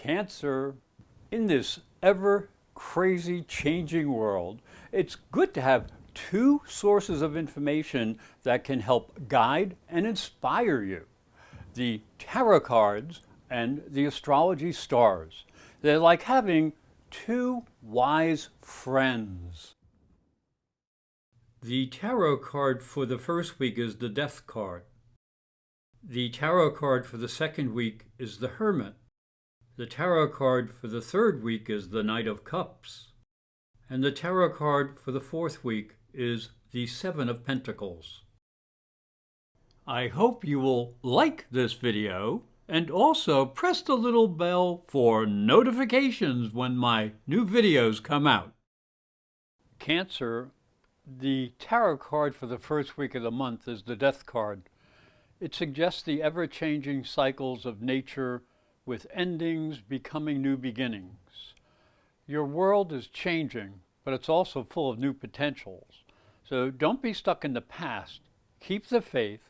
Cancer, in this ever crazy changing world, it's good to have two sources of information that can help guide and inspire you. The tarot cards and the astrology stars. They're like having two wise friends. The tarot card for the first week is the Death card. The tarot card for the second week is the Hermit. The tarot card for the third week is the Knight of Cups. And the tarot card for the fourth week is the Seven of Pentacles. I hope you will like this video and also press the little bell for notifications when my new videos come out. Cancer, the tarot card for the first week of the month is the Death card. It suggests the ever-changing cycles of nature with endings becoming new beginnings. Your world is changing, but it's also full of new potentials. So don't be stuck in the past. Keep the faith,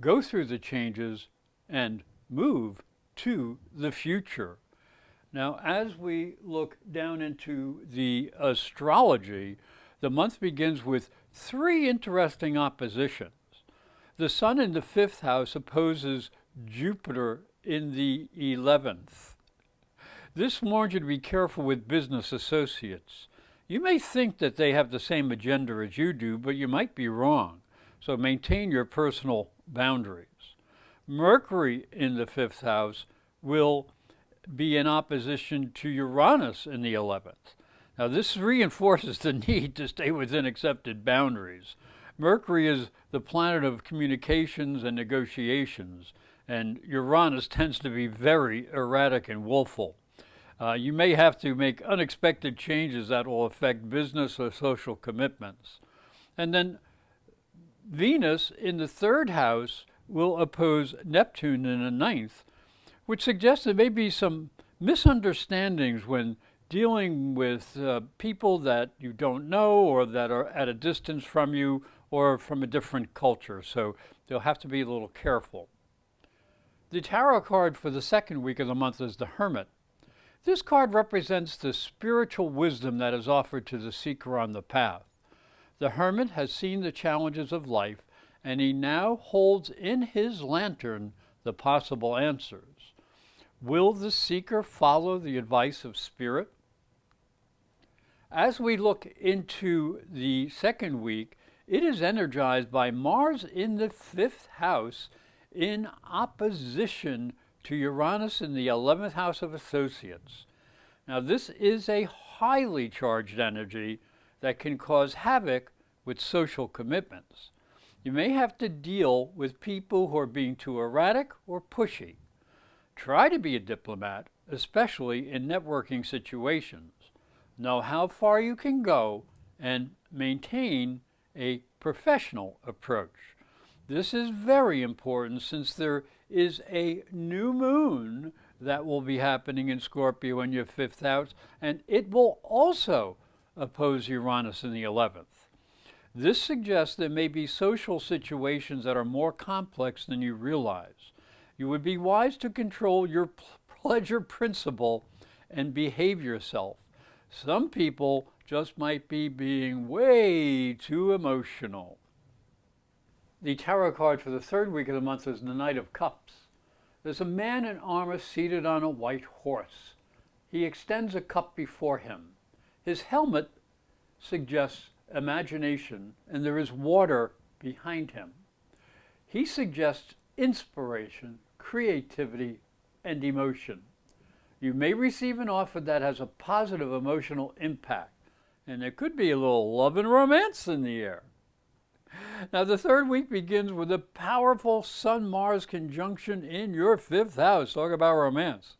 go through the changes, and move to the future. Now, as we look down into the astrology, the month begins with three interesting oppositions. The Sun in the 5th house opposes Jupiter in the 11th. This warns you to be careful with business associates. You may think that they have the same agenda as you do, but you might be wrong. So maintain your personal boundaries. Mercury in the 5th house will be in opposition to Uranus in the 11th. Now this reinforces the need to stay within accepted boundaries. Mercury is the planet of communications and negotiations, and Uranus tends to be very erratic and willful. You may have to make unexpected changes that will affect business or social commitments. And then Venus in the 3rd house will oppose Neptune in the 9th, which suggests there may be some misunderstandings when dealing with people that you don't know or that are at a distance from you or from a different culture. So you'll have to be a little careful. The tarot card for the second week of the month is the Hermit. This card represents the spiritual wisdom that is offered to the seeker on the path. The Hermit has seen the challenges of life, and he now holds in his lantern the possible answers. Will the seeker follow the advice of Spirit? As we look into the second week, it is energized by Mars in the 5th house in opposition to Uranus in the 11th house of associates. Now this is a highly charged energy that can cause havoc with social commitments. You may have to deal with people who are being too erratic or pushy. Try to be a diplomat, especially in networking situations. Know how far you can go and maintain a professional approach. This is very important since there is a new moon that will be happening in Scorpio in your 5th house, and it will also oppose Uranus in the 11th. This suggests there may be social situations that are more complex than you realize. You would be wise to control your pleasure principle and behave yourself. Some people just might be being way too emotional. The tarot card for the third week of the month is the Knight of Cups. There's a man in armor seated on a white horse. He extends a cup before him. His helmet suggests imagination, and there is water behind him. He suggests inspiration, creativity, and emotion. You may receive an offer that has a positive emotional impact, and there could be a little love and romance in the air. Now, the third week begins with a powerful Sun-Mars conjunction in your 5th house. Talk about romance.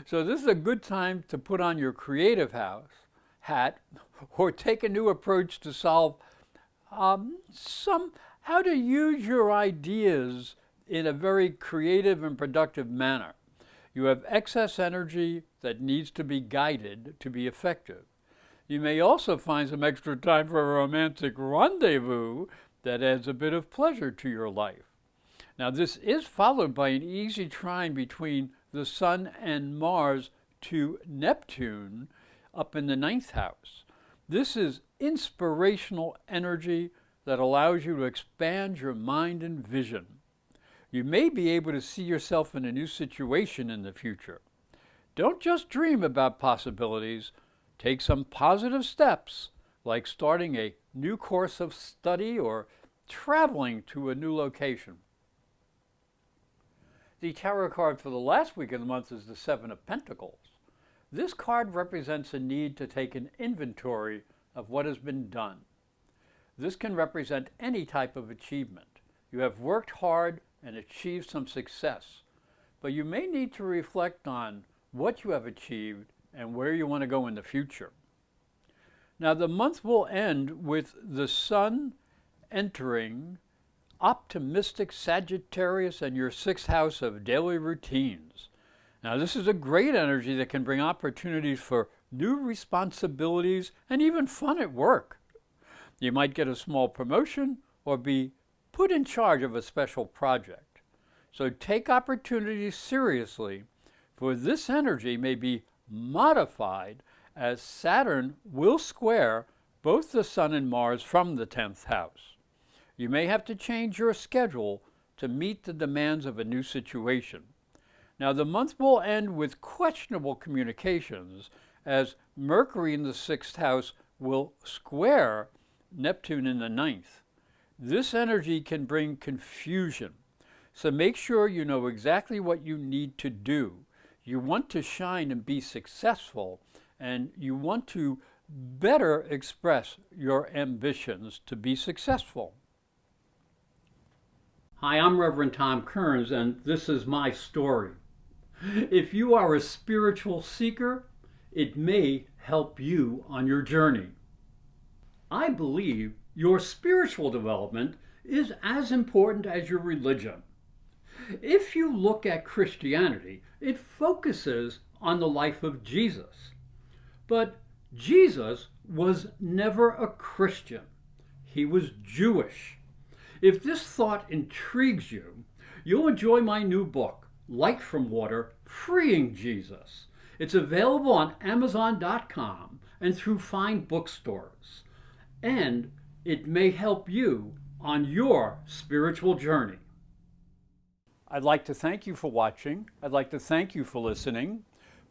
So this is a good time to put on your creative hat or take a new approach to solve how to use your ideas in a very creative and productive manner. You have excess energy that needs to be guided to be effective. You may also find some extra time for a romantic rendezvous that adds a bit of pleasure to your life. Now, this is followed by an easy trine between the Sun and Mars to Neptune up in the 9th house. This is inspirational energy that allows you to expand your mind and vision. You may be able to see yourself in a new situation in the future. Don't just dream about possibilities. Take some positive steps, like starting a new course of study or traveling to a new location. The tarot card for the last week of the month is the Seven of Pentacles. This card represents a need to take an inventory of what has been done. This can represent any type of achievement. You have worked hard and achieved some success, but you may need to reflect on what you have achieved and where you want to go in the future. Now, the month will end with the Sun entering optimistic Sagittarius and your 6th house of daily routines. Now, this is a great energy that can bring opportunities for new responsibilities and even fun at work. You might get a small promotion or be put in charge of a special project. So take opportunities seriously, for this energy may be modified as Saturn will square both the Sun and Mars from the 10th house. You may have to change your schedule to meet the demands of a new situation. Now, the month will end with questionable communications as Mercury in the 6th house will square Neptune in the 9th. This energy can bring confusion, so make sure you know exactly what you need to do. You want to shine and be successful, and you want to better express your ambitions to be successful. Hi, I'm Reverend Tom Kearns, and this is my story. If you are a spiritual seeker, it may help you on your journey. I believe your spiritual development is as important as your religion. If you look at Christianity, it focuses on the life of Jesus. But Jesus was never a Christian. He was Jewish. If this thought intrigues you, you'll enjoy my new book, Light from Water, Freeing Jesus. It's available on Amazon.com and through fine bookstores. And it may help you on your spiritual journey. I'd like to thank you for watching. I'd like to thank you for listening.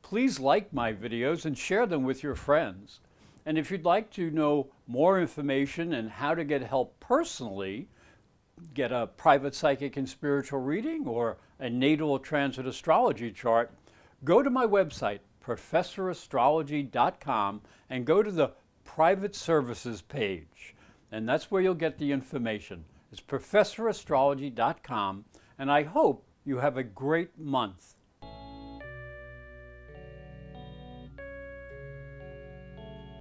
Please like my videos and share them with your friends. And if you'd like to know more information and how to get help personally, get a private psychic and spiritual reading or a natal transit astrology chart, go to my website, ProfessorAstrology.com, and go to the private services page. And that's where you'll get the information. It's ProfessorAstrology.com, and I hope you have a great month.